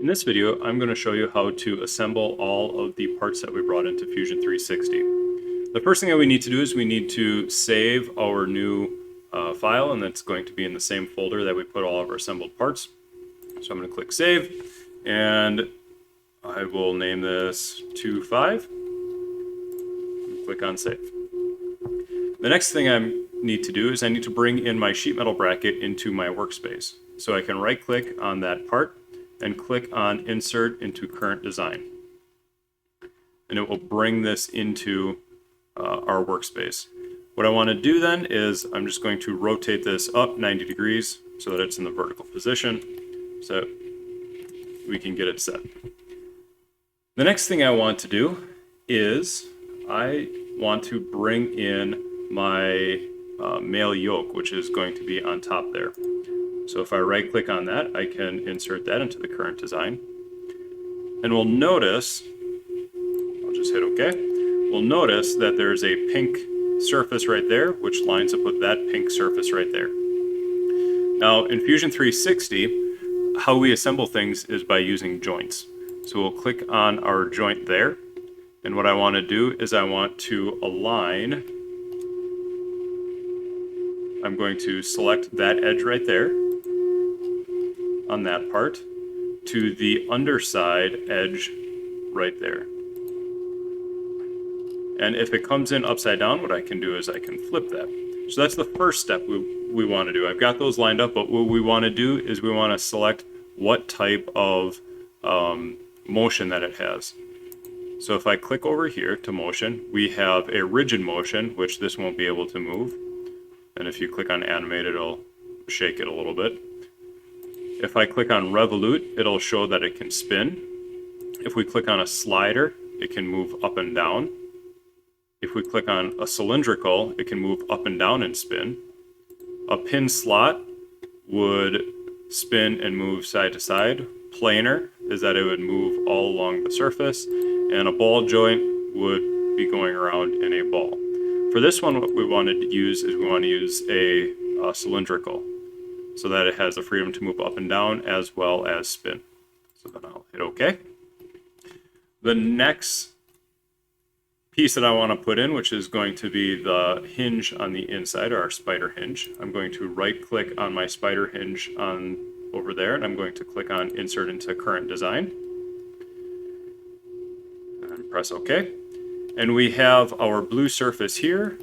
In this video, I'm going to show you how to assemble all of the parts that we brought into Fusion 360. The first thing that we need to do is we need to save our new file, and that's going to be in the same folder that we put all of our assembled parts. So I'm going to click Save, and I will name this 2.5. Click on Save. The next thing I need to do is I need to bring in my sheet metal bracket into my workspace. So I can right-click on that part and click on Insert into Current Design. And it will bring this into our workspace. What I want to do then is I'm just going to rotate this up 90 degrees so that it's in the vertical position so we can get it set. The next thing I want to do is I want to bring in my male yoke, which is going to be on top there. So if I right click on that, I can insert that into the current design. And we'll notice, I'll just hit OK. We'll notice that there's a pink surface right there, which lines up with that pink surface right there. Now in Fusion 360, how we assemble things is by using joints. So we'll click on our joint there. And what I want to do is I want to align. I'm going to select that edge right there on that part to the underside edge right there. And if it comes in upside down, what I can do is I can flip that. So that's the first step we want to do. I've got those lined up, but what we want to do is we want to select what type of motion that it has. So if I click over here to motion, we have a rigid motion, which this won't be able to move. And if you click on animate, it'll shake it a little bit. If I click on revolute, it'll show that it can spin. If we click on a slider, it can move up and down. If we click on a cylindrical, it can move up and down and spin. A pin slot would spin and move side to side. Planar is that it would move all along the surface. And a ball joint would be going around in a ball. For this one, what we wanted to use is we want to use a cylindrical so that it has the freedom to move up and down as well as spin. So then I'll hit OK. The next piece that I want to put in, which is going to be the hinge on the inside, or our spider hinge, I'm going to right click on my spider hinge on over there, and I'm going to click on Insert into Current Design. And press OK. And we have our blue surface here,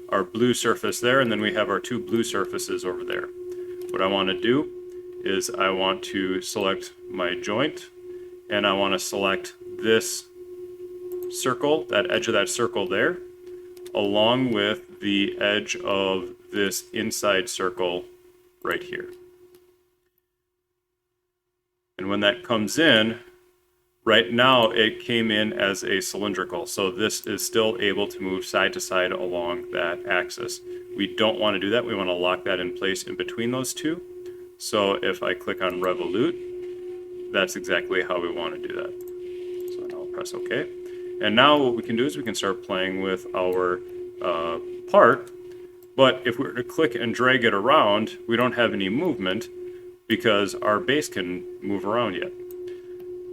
our blue surface there, and then we have our two blue surfaces over there. What I want to do is I want to select my joint, and I want to select this circle, that edge of that circle there, along with the edge of this inside circle right here. And when that comes in, right now it came in as a cylindrical, so this is still able to move side to side along that axis. We don't want to do that. We want to lock that in place in between those two. So if I click on revolute, that's exactly how we want to do that. So then I'll press OK. And now what we can do is we can start playing with our part. But if we were to click and drag it around, we don't have any movement because our base can move around yet.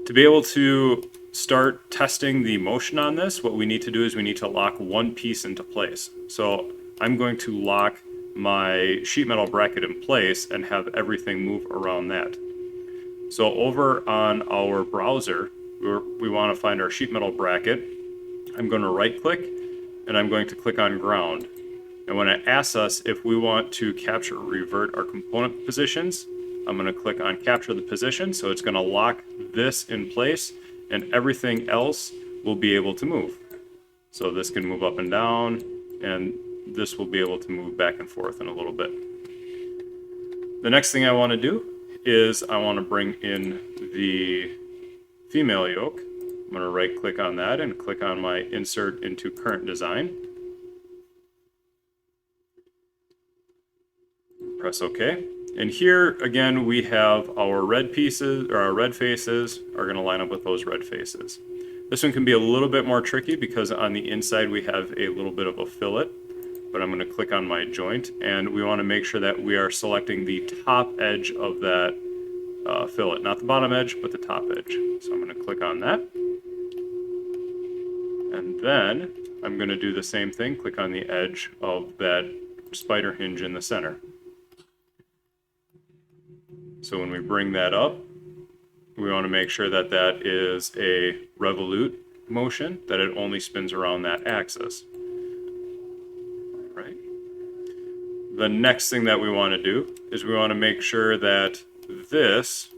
To be able to start testing the motion on this, what we need to do is we need to lock one piece into place. So I'm going to lock my sheet metal bracket in place and have everything move around that. So over on our browser, we want to find our sheet metal bracket. I'm going to right click and I'm going to click on ground. And when it asks us if we want to capture or revert our component positions, I'm going to click on capture the position. So it's going to lock this in place and everything else will be able to move. So this can move up and down, and this will be able to move back and forth in a little bit. The next thing I want to do is I want to bring in the female yoke. I'm going to right click on that and click on my Insert into Current Design. Press OK. And here again we have our red pieces, or our red faces are going to line up with those red faces. This one can be a little bit more tricky because on the inside we have a little bit of a fillet, but I'm going to click on my joint and we want to make sure that we are selecting the top edge of that fillet, not the bottom edge, but the top edge. So I'm going to click on that. And then I'm going to do the same thing, click on the edge of that spider hinge in the center. So when we bring that up, we want to make sure that that is a revolute motion, that it only spins around that axis. Right. The next thing that we want to do is we want to make sure that this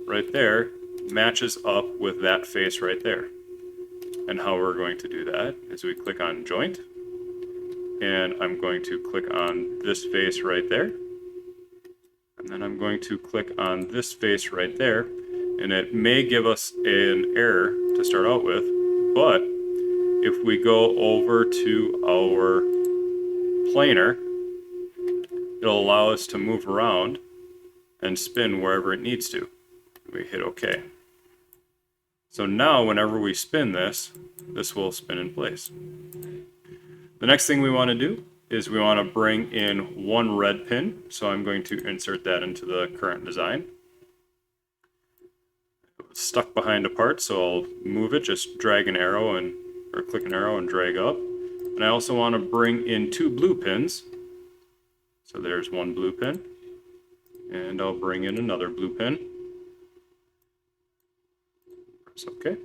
right there matches up with that face right there. And how we're going to do that is we click on joint, and I'm going to click on this face right there. And then I'm going to click on this face right there. And it may give us an error to start out with, but if we go over to our planer, it'll allow us to move around and spin wherever it needs to. We hit OK. So now whenever we spin this, this will spin in place. The next thing we want to do is we want to bring in one red pin. So I'm going to insert that into the current design. It's stuck behind a part, so I'll move it, just drag an arrow or click an arrow and drag up. And I also want to bring in two blue pins. So there's one blue pin. And I'll bring in another blue pin. Press OK.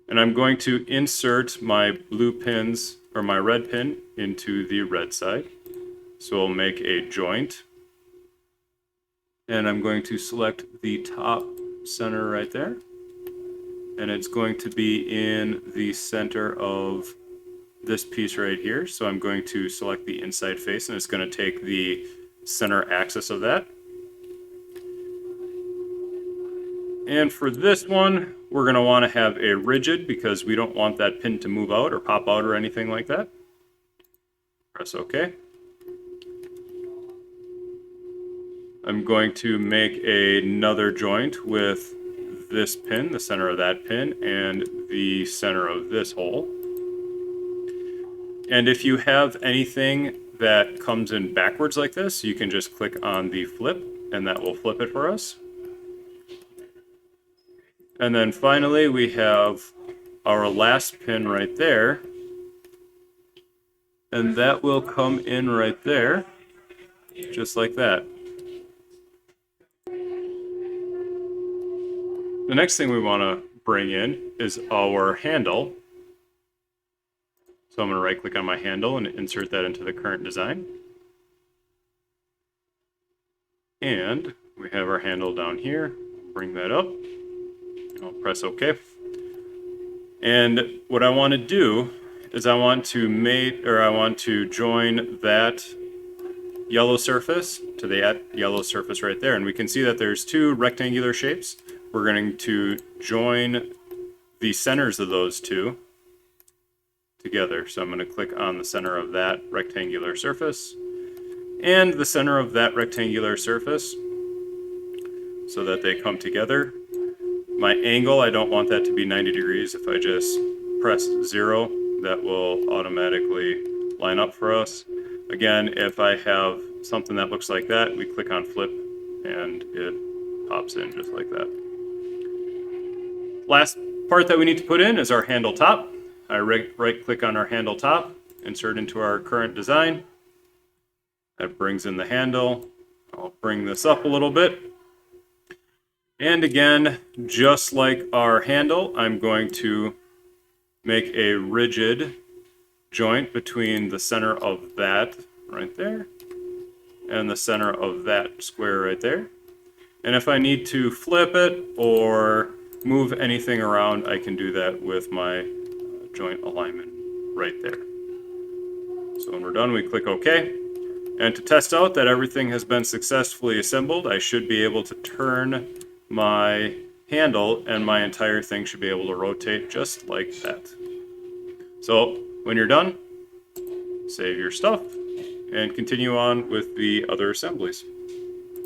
And I'm going to insert my blue pins, or my red pin, into the red side. So I'll make a joint. And I'm going to select the top center right there. And it's going to be in the center of this piece right here. So I'm going to select the inside face, and it's going to take the center axis of that. And for this one, we're going to want to have a rigid because we don't want that pin to move out or pop out or anything like that. Press OK. I'm going to make another joint with this pin, the center of that pin, and the center of this hole. And if you have anything that comes in backwards like this, you can just click on the flip, and that will flip it for us. And then finally, we have our last pin right there. And that will come in right there, just like that. The next thing we want to bring in is our handle. So I'm going to right click on my handle and insert that into the current design. And we have our handle down here. Bring that up. I'll press OK. And what I want to do is I want to join that yellow surface to the yellow surface right there. And we can see that there's two rectangular shapes. We're going to join the centers of those two together. So I'm going to click on the center of that rectangular surface and the center of that rectangular surface so that they come together. My angle, I don't want that to be 90 degrees. If I just press 0, that will automatically line up for us. Again, if I have something that looks like that, we click on flip and it pops in just like that. Last part that we need to put in is our handle top. I right click on our handle top, insert into our current design. That brings in the handle. I'll bring this up a little bit. And again, just like our handle, I'm going to make a rigid joint between the center of that right there and the center of that square right there. And if I need to flip it or move anything around, I can do that with my joint alignment right there. So when we're done, we click OK. And to test out that everything has been successfully assembled, I should be able to turn my handle and my entire thing should be able to rotate just like that. So when you're done, save your stuff and continue on with the other assemblies.